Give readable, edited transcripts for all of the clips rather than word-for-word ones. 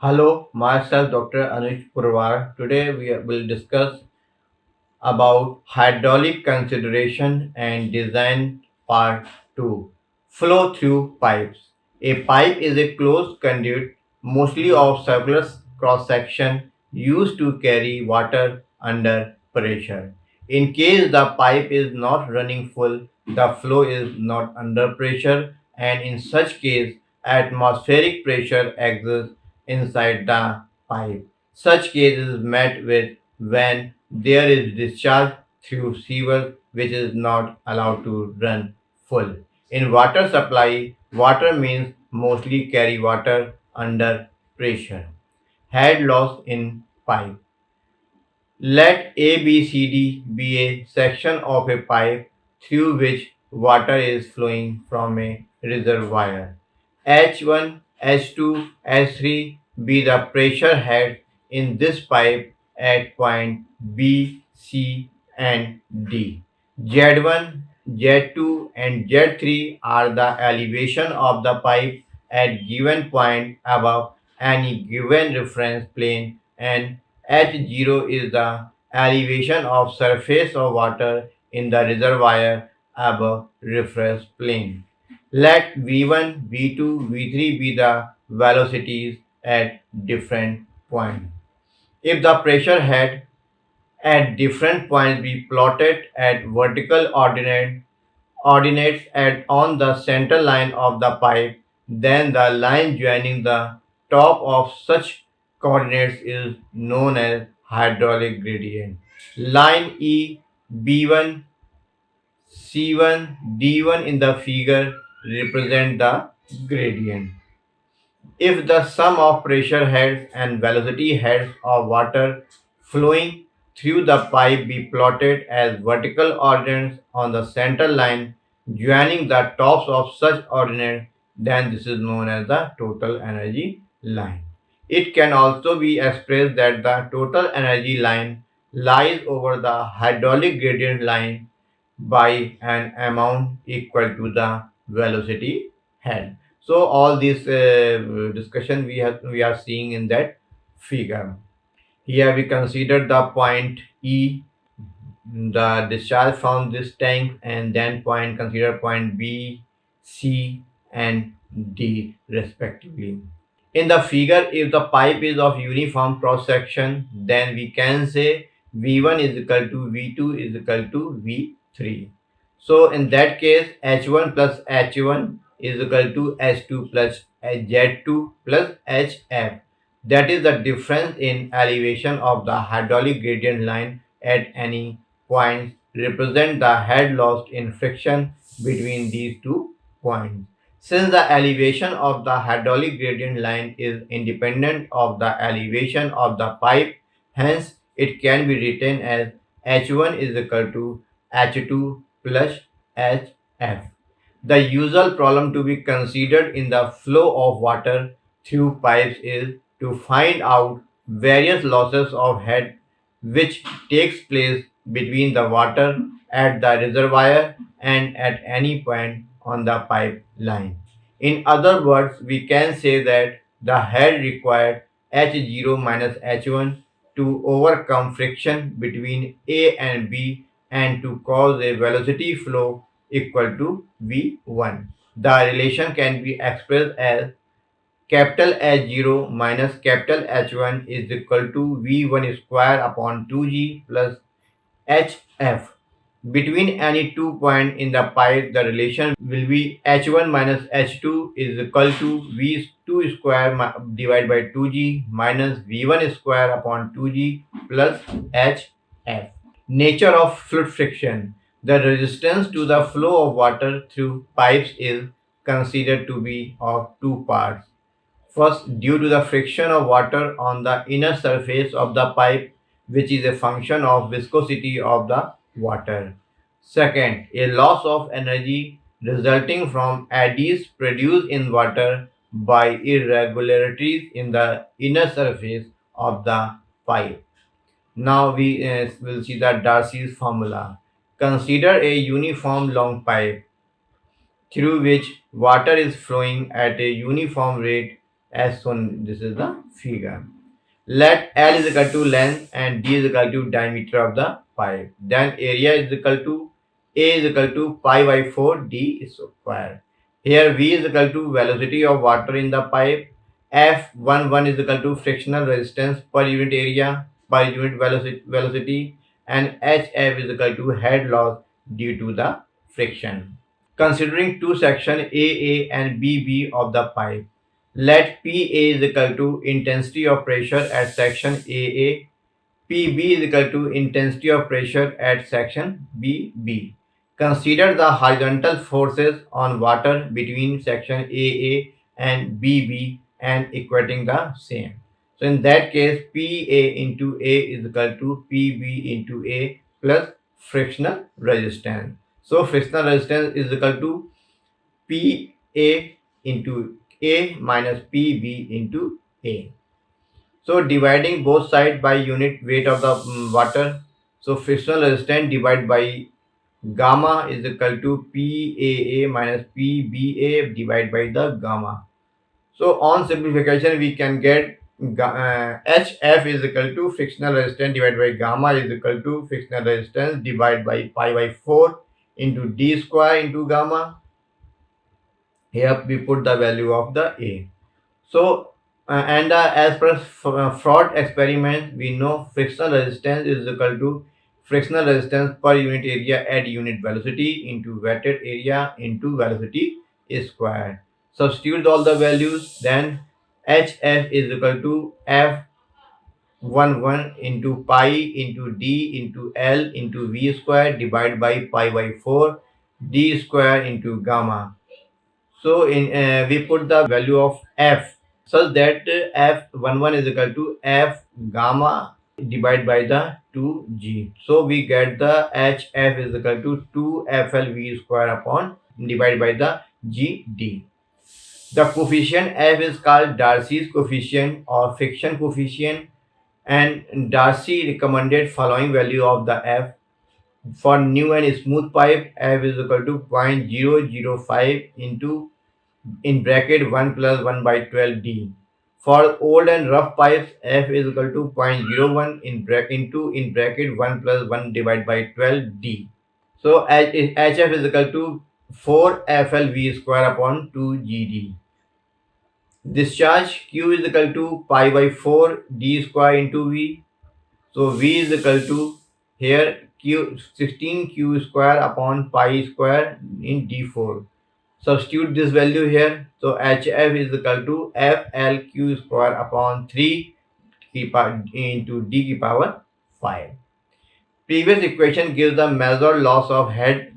Hello, myself Dr. Anuj Purwar. Today we will discuss about hydraulic consideration and design part 2. Flow through pipes. A pipe is a closed conduit, mostly of circular cross section, used to carry water under pressure. In case the pipe is not running full, the flow is not under pressure, and in such case, atmospheric pressure exists inside the pipe. Such case is met with when there is discharge through sieve which is not allowed to run full. In water supply, water means mostly carry water under pressure. Head loss in pipe. Let ABCD be a section of a pipe through which water is flowing from a reservoir. H1, H2, H3 be the pressure head in this pipe at point B, C, and D. Z1, Z2, and Z3 are the elevation of the pipe at given point above any given reference plane, and H0 is the elevation of surface of water in the reservoir above reference plane. Let V1, V2, V3 be the velocities at different points. If the pressure head at different points be plotted at vertical ordinates at on the center line of the pipe, then the line joining the top of such coordinates is known as hydraulic gradient. Line E, B1, C1, D1 in the figure represent the gradient. If the sum of pressure heads and velocity heads of water flowing through the pipe be plotted as vertical ordinates on the center line joining the tops of such ordinates, then this is known as the total energy line. It can also be expressed that the total energy line lies over the hydraulic gradient line by an amount equal to the velocity head. So all this discussion we are seeing in that figure. Here we consider the point E, the discharge from this tank, and then consider point B, C, and D respectively. In the figure, if the pipe is of uniform cross section, then we can say V1 is equal to V2 is equal to V3. So in that case, H1 plus H1 is equal to H2 plus Z2 plus HF. That is the difference in elevation of the hydraulic gradient line at any point represent the head lost in friction between these two points. Since the elevation of the hydraulic gradient line is independent of the elevation of the pipe, hence it can be written as H1 is equal to H2 plus HF. The usual problem to be considered in the flow of water through pipes is to find out various losses of head which takes place between the water at the reservoir and at any point on the pipeline. In other words, we can say that the head required H0 minus H1 to overcome friction between A and B and to cause a velocity flow equal to V1. The relation can be expressed as capital H0 minus capital H1 is equal to V1 square upon 2G plus HF. Between any 2 points in the pipe, the relation will be H1 minus H2 is equal to V2 square divided by 2G minus V1 square upon 2G plus HF. Nature of fluid friction. The resistance to the flow of water through pipes is considered to be of two parts. First, due to the friction of water on the inner surface of the pipe, which is a function of viscosity of the water. Second, a loss of energy resulting from eddies produced in water by irregularities in the inner surface of the pipe. Now we will see the Darcy's formula. Consider a uniform long pipe through which water is flowing at a uniform rate. as shown. This is the figure. Let L is equal to length and D is equal to diameter of the pipe. Then area is equal to A is equal to pi by 4 D square. Here V is equal to velocity of water in the pipe. F11 is equal to frictional resistance per unit area per unit velocity, and HF is equal to head loss due to the friction. Considering two sections AA and BB of the pipe, let PA is equal to intensity of pressure at section AA, PB is equal to intensity of pressure at section BB. Consider the horizontal forces on water between section AA and BB and equating the same. So in that case, PA into A is equal to PB into A plus frictional resistance. So frictional resistance is equal to PA into A minus PB into A. So dividing both sides by unit weight of the water. So frictional resistance divided by gamma is equal to PAA minus PBA divided by the gamma. So on simplification, we can get HF is equal to frictional resistance divided by gamma is equal to frictional resistance divided by pi by 4 into D square into gamma. Here we put the value of the A. So, as per fraud experiment, we know frictional resistance is equal to frictional resistance per unit area at unit velocity into wetted area into velocity squared. Substitute all the values, then HF is equal to F11 into pi into D into L into V square divided by pi by 4 D square into gamma. So we put the value of F such that F11 is equal to F gamma divided by the 2G. So we get the HF is equal to 2FLV square upon divided by the GD. The coefficient F is called Darcy's coefficient or friction coefficient, and Darcy recommended following value of the F. For new and smooth pipe, F is equal to 0.005 into in bracket 1 plus 1 by 12 D. For old and rough pipes, F is equal to 0.01 in bracket 1 plus 1 divided by 12 D. So HF is equal to 4 FLV square upon 2 GD. Discharge Q is equal to pi by 4 D square into V. So V is equal to here Q 16 Q square upon pi square in D4. Substitute this value here. So HF is equal to FLQ square upon 3 into D की power 5. Previous equation gives the measured loss of head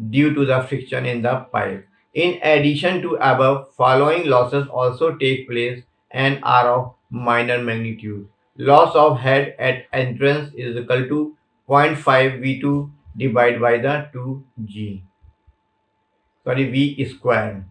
due to the friction in the pipe. In addition to above, following losses also take place and are of minor magnitude. Loss of head at entrance is equal to 0.5 V2 divided by the 2G. V square.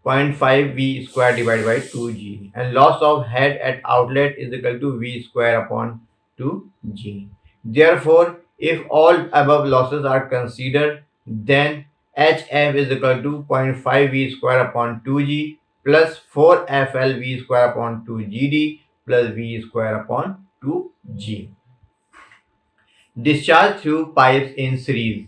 0.5 V square divided by 2G, and loss of head at outlet is equal to V square upon 2G. Therefore, if all above losses are considered, then HF is equal to 0.5 V square upon 2G plus 4 FL V square upon 2GD plus V square upon 2G. Discharge through pipes in series.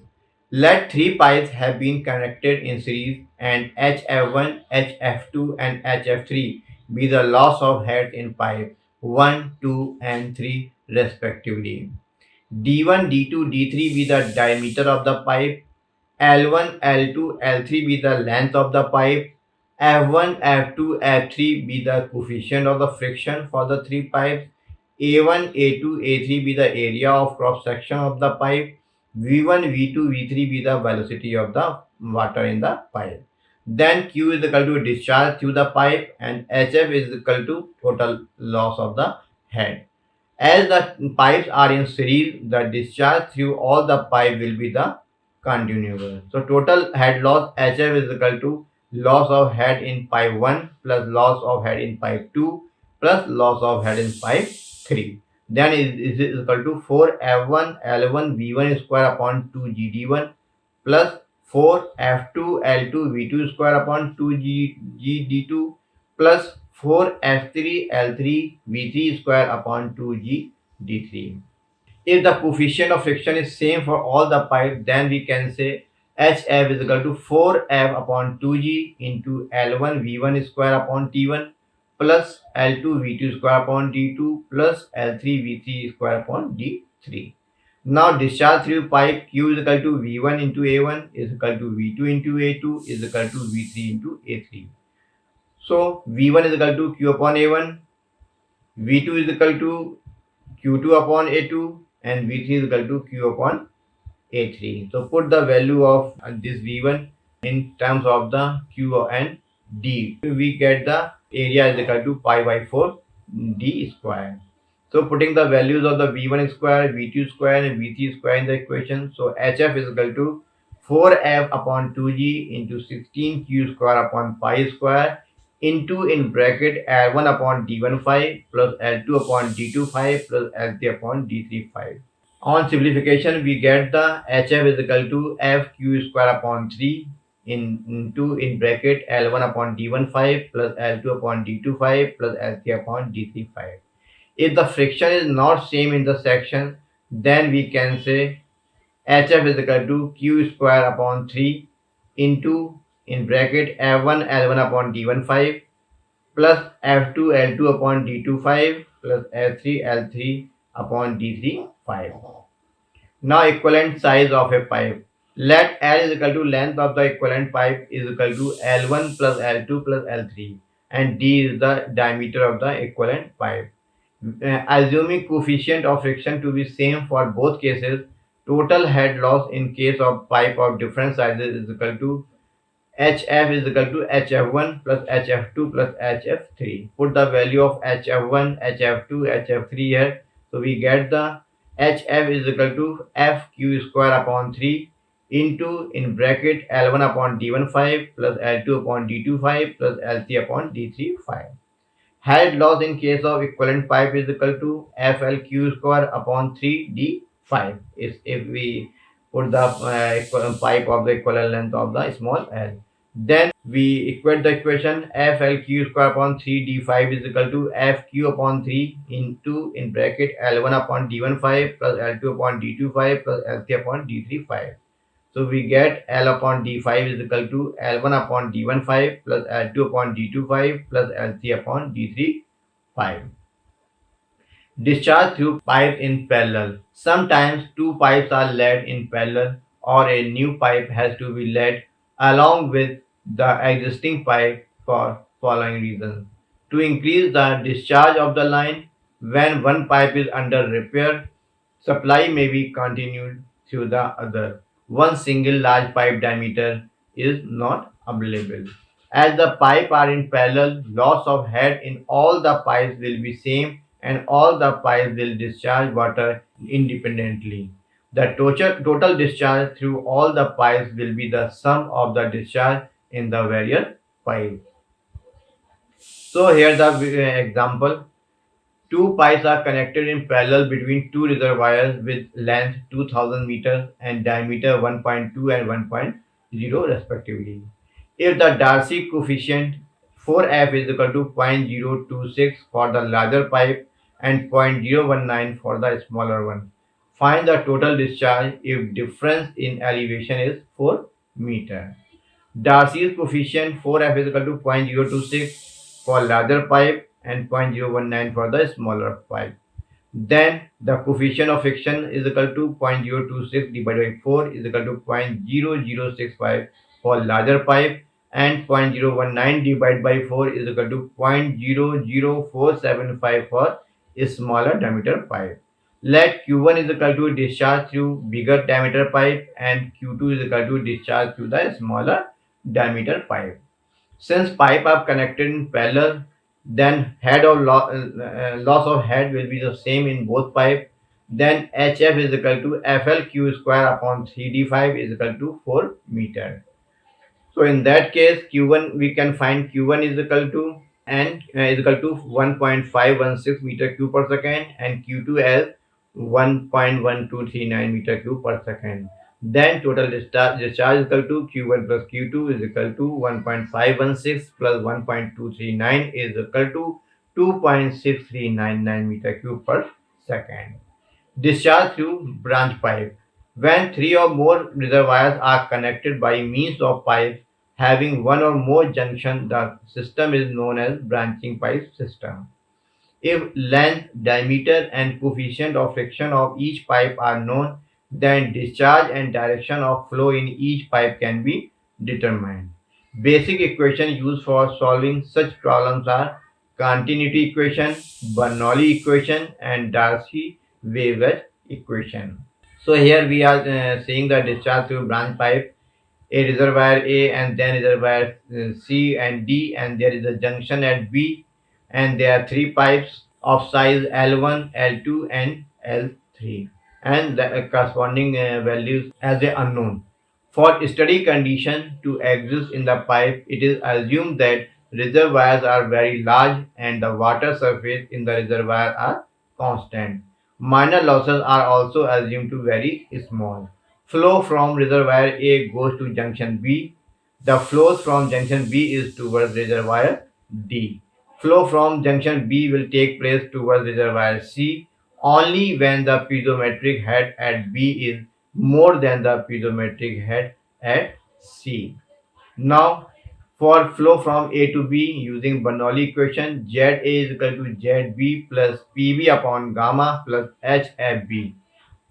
Let three pipes have been connected in series and HF1, HF2 and HF3 be the loss of head in pipe 1, 2 and 3 respectively. D1, D2, D3 be the diameter of the pipe. L1, L2, L3 be the length of the pipe. F1, F2, F3 be the coefficient of the friction for the three pipes. A1, A2, A3 be the area of cross section of the pipe. V1, V2, V3 be the velocity of the water in the pipe. Then Q is equal to discharge through the pipe and HF is equal to total loss of the head. As the pipes are in series, the discharge through all the pipe will be the continuous. So total head loss HF is equal to loss of head in pipe 1 plus loss of head in pipe 2 plus loss of head in pipe 3. Then is equal to 4 F1 L1 V1 square upon 2 GD1 plus 4 F2 L2 V2 square upon 2 GD2 plus 4F3L3 V3 square upon 2G D3. If the coefficient of friction is same for all the pipes, then we can say HF is equal to 4F upon 2G into L1 V1 square upon T1 plus L2 V2 square upon D2 plus L3 V3 square upon D3. Now discharge through pipe Q is equal to V1 into A1 is equal to V2 into A2 is equal to V3 into A3. So V1 is equal to Q upon A1, V2 is equal to Q2 upon A2 and V3 is equal to Q upon A3. So put the value of this V1 in terms of the Q and D. We get the area is equal to pi by 4 D square. So putting the values of the V1 square, V2 square and V3 square in the equation. So HF is equal to 4F upon 2G into 16Q square upon pi square into in bracket L1 upon D1 5 plus L2 upon D2 5 plus L3 upon D3 5. On simplification, we get the HF is equal to FQ square upon 3 into in bracket L1 upon D1 5 plus L2 upon D2 5 plus L3 upon D3 5. If the friction is not same in the section, then we can say HF is equal to Q square upon 3 into in bracket F1 L1 upon D1 5 plus F2 L2 upon D2 5 plus F3 L3 upon D3 5. Now equivalent size of a pipe. Let L is equal to length of the equivalent pipe is equal to L1 plus L2 plus L3 and D is the diameter of the equivalent pipe. Assuming coefficient of friction to be same for both cases, total head loss in case of pipe of different sizes is equal to HF is equal to HF1 plus HF2 plus HF3. Put the value of HF1, HF2, HF3 here. So we get the HF is equal to FQ square upon 3 into in bracket L1 upon D1 5 plus L2 upon D2 5 plus L3 upon D3 5. Head loss in case of equivalent pipe is equal to FLQ square upon 3D5 is if we put the pipe of the equivalent length of the small l. Then we equate the equation FLQ square upon 3D5 is equal to FQ upon 3 into in bracket L1 upon D1 5 plus L2 upon D2 5 plus L3 upon D3 5. So we get L upon D5 is equal to L1 upon D1 5 plus L2 upon D2 5 plus L3 upon D3 5. Discharge through pipe in parallel. Sometimes two pipes are laid in parallel or a new pipe has to be laid along with the existing pipe for following reasons. To increase the discharge of the line, when one pipe is under repair, supply may be continued through the other. One single large pipe diameter is not available. As the pipe are in parallel, loss of head in all the pipes will be same and all the pipes will discharge water independently. The total discharge through all the pipes will be the sum of the discharge in the various pipes. So here the example. Two pipes are connected in parallel between two reservoirs with length 2000 meters and diameter 1.2 and 1.0 respectively. If the Darcy coefficient 4F is equal to 0.026 for the larger pipe and 0.019 for the smaller one, find the total discharge if difference in elevation is 4 meter. Darcy's coefficient 4F is equal to 0.026 for larger pipe and 0.019 for the smaller pipe. Then the coefficient of friction is equal to 0.026 divided by 4 is equal to 0.0065 for larger pipe and 0.019 divided by 4 is equal to 0.00475 for smaller diameter pipe. Let Q1 is equal to discharge through bigger diameter pipe and Q2 is equal to discharge through the smaller diameter pipe. Since pipe are connected in parallel, then loss of head will be the same in both pipe. Then HF is equal to FLQ square upon 3D5 is equal to 4 meter. So in that case, Q1 we can find Q1 is equal to and is equal to 1.516 meter cube per second and Q2 as 1.1239 meter cube per second. Then total discharge is equal to Q1 plus Q2 is equal to 1.516 plus 1.239 is equal to 2.6399 meter cube per second. Discharge through branch pipe. When three or more reservoirs are connected by means of pipes having one or more junctions, the system is known as branching pipe system. If length, diameter, and coefficient of friction of each pipe are known, then discharge and direction of flow in each pipe can be determined. Basic equations used for solving such problems are continuity equation, Bernoulli equation, and Darcy-Weisbach equation. So here we are seeing the discharge through branch pipe, a reservoir A and then reservoir C and D, and there is a junction at B, and there are three pipes of size L1, L2, and L3, and the corresponding values as a unknown. For steady condition to exist in the pipe, it is assumed that reservoirs are very large and the water surface in the reservoir are constant. Minor losses are also assumed to very small. Flow from reservoir A goes to junction B. The flows from junction B is towards reservoir D. Flow from junction B will take place towards reservoir C only when the piezometric head at B is more than the piezometric head at C. Now, for flow from A to B using Bernoulli equation, ZA is equal to ZB plus PB upon gamma plus HFB.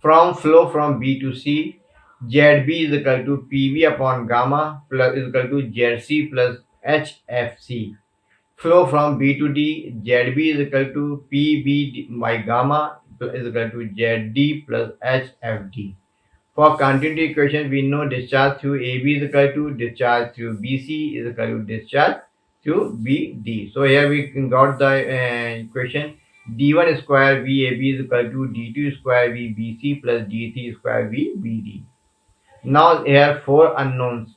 From flow from B to C, ZB is equal to PB upon gamma plus is equal to ZC plus HFC. Flow from B to D, ZB is equal to PB by gamma is equal to ZD plus HFD. For continuity equation, we know discharge through AB is equal to discharge through BC is equal to discharge through BD. So here we got the equation D1 square VAB is equal to D2 square VBC plus D3 square VBD. Now here four unknowns.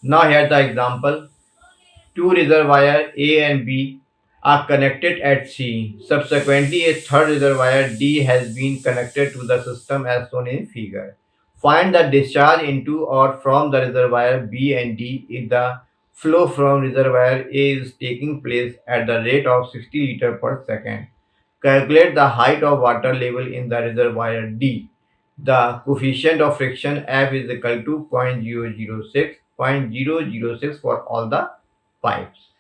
Now here the example. Two reservoirs A and B are connected at C. Subsequently, a third reservoir D has been connected to the system as shown in figure. Find the discharge into or from the reservoir B and D if the flow from reservoir A is taking place at the rate of 60 liters per second. Calculate the height of water level in the reservoir D. The coefficient of friction F is equal to 0.006 for all the pipes.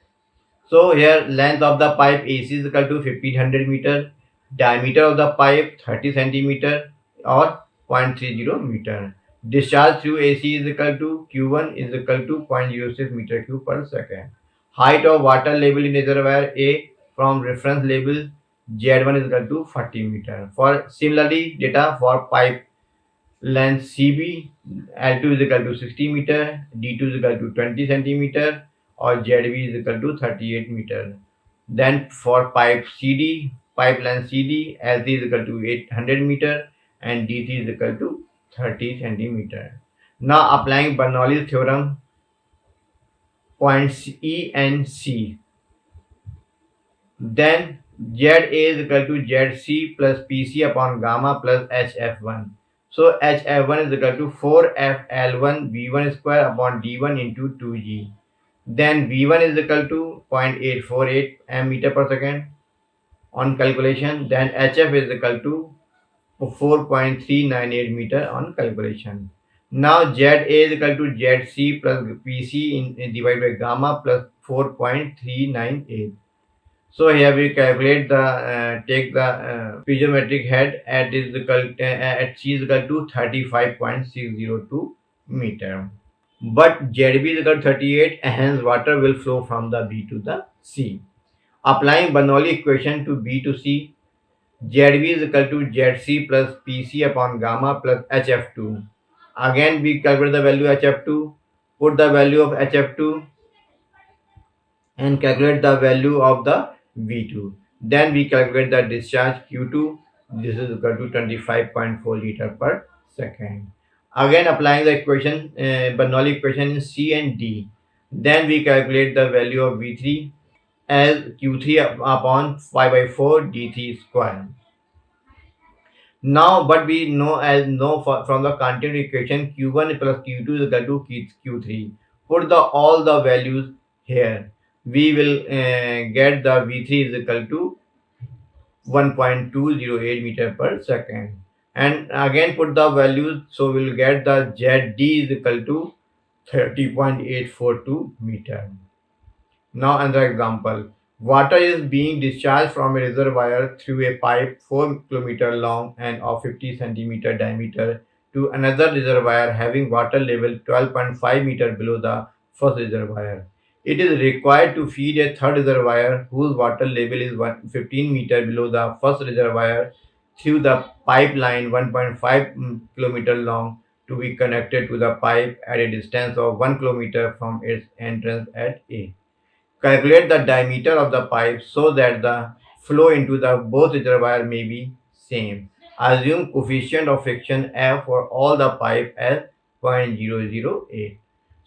So here length of the pipe AC is equal to 1500 meter, diameter of the pipe 30 centimeter or 0.30 meter. Discharge through AC is equal to Q1 is equal to 0.06 meter cube per second. Height of water level in reservoir A from reference level Z1 is equal to 40 meter. For similarly data for pipe length CB, L2 is equal to 60 meter, D2 is equal to 20 centimeter, or ZB is equal to 38 meter. Then for pipe CD, pipe length CD, L3 is equal to 800 meter, and D3 is equal to 30 centimeter. Now applying Bernoulli's theorem, points E and C, then ZA is equal to ZC plus PC upon gamma plus HF1. So HF1 is equal to 4FL1 V1 square upon D1 into 2G. Then V1 is equal to 0.848 m meter per second on calculation. Then HF is equal to 4.398 meter on calculation. Now ZA is equal to ZC plus PC divided by gamma plus 4.398. So here we calculate the take the piezometric head at at C is equal to 35.602 meter. But ZB is equal to 38, hence water will flow from the B to the C. Applying Bernoulli equation to B to C, ZB is equal to ZC plus PC upon gamma plus HF2. Again we calculate the value HF2, put the value of HF2 and calculate the value of the V2. Then we calculate the discharge Q2. This is equal to 25.4 liter per second. Again applying the equation, Bernoulli equation in C and D. Then we calculate the value of V3 as Q3 upon 5 by 4 D3 square. Now, but we know from the continued equation q1 plus q2 is equal to q3. Put the all the values here. We will get the v3 is equal to 1.208 meter per second. And again put the values, so we'll get the ZD is equal to 30.842 meter. Now another example. Water is being discharged from a reservoir through a pipe 4 kilometer long and of 50 centimeter diameter to another reservoir having water level 12.5 meter below the first reservoir. It is required to feed a third reservoir whose water level is 15 meter below the first reservoir through the pipeline 1.5 kilometer long to be connected to the pipe at a distance of 1 kilometer from its entrance at A. Calculate the diameter of the pipe so that the flow into the both reservoir may be same. Assume coefficient of friction F for all the pipe as 0.008.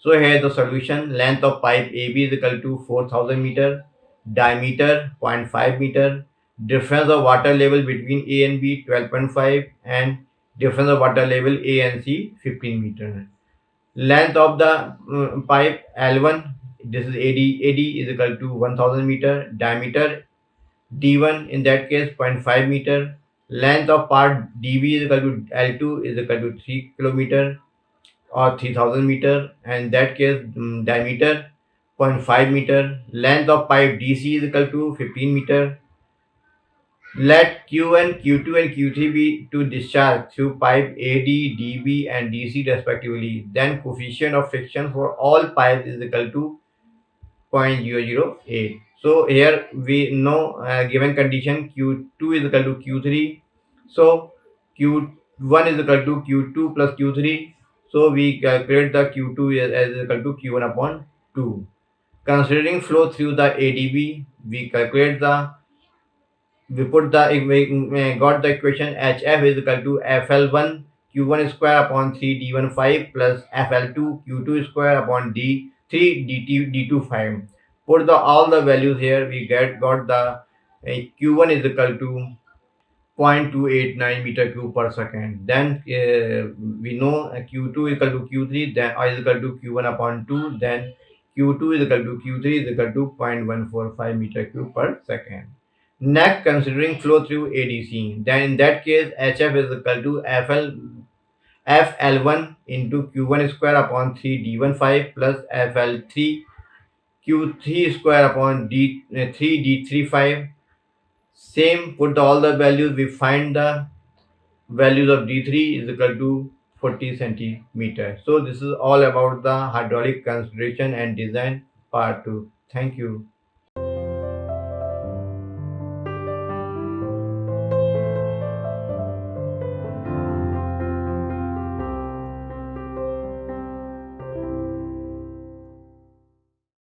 So here the solution: length of pipe AB is equal to 4000 meter, diameter zero point 0.5 meter, difference of water level between A and B 12.5, and difference of water level A and C 15 meter. Length of the pipe L1, this is AD is equal to 1000 meter, diameter D1 in that case 0.5 meter, length of part DB is equal to L2 is equal to 3 kilometer or 3000 meter, and in that case diameter 0.5 meter, length of pipe DC is equal to 15 meter. Let Q1, Q2 and Q3 be to discharge through pipe AD, DB and DC respectively. Then coefficient of friction for all pipes is equal to 0.008. So here we know given condition Q2 is equal to Q3. So Q1 is equal to Q2 plus Q3. So we calculate the Q2 as equal to Q1 upon 2. Considering flow through the ADB, we calculate the we put the we got the equation HF is equal to FL1 Q1 square upon 3 D15 plus FL2 Q2 square upon D3 D25. Put the all the values here. We got the Q1 is equal to 0.289 meter cube per second. Then we know Q2 is equal to Q3, then I is equal to Q1 upon 2, then Q2 is equal to Q3 is equal to 0.145 meter cube per second. Next, considering flow through ADC, then in that case HF is equal to FL1 into Q1 square upon 3 D15 plus FL3 Q3 square upon D3 D35. Same, put all the values, we find the values of D3 is equal to 40 centimeter. So this is all about the hydraulic consideration and design part 2. Thank you.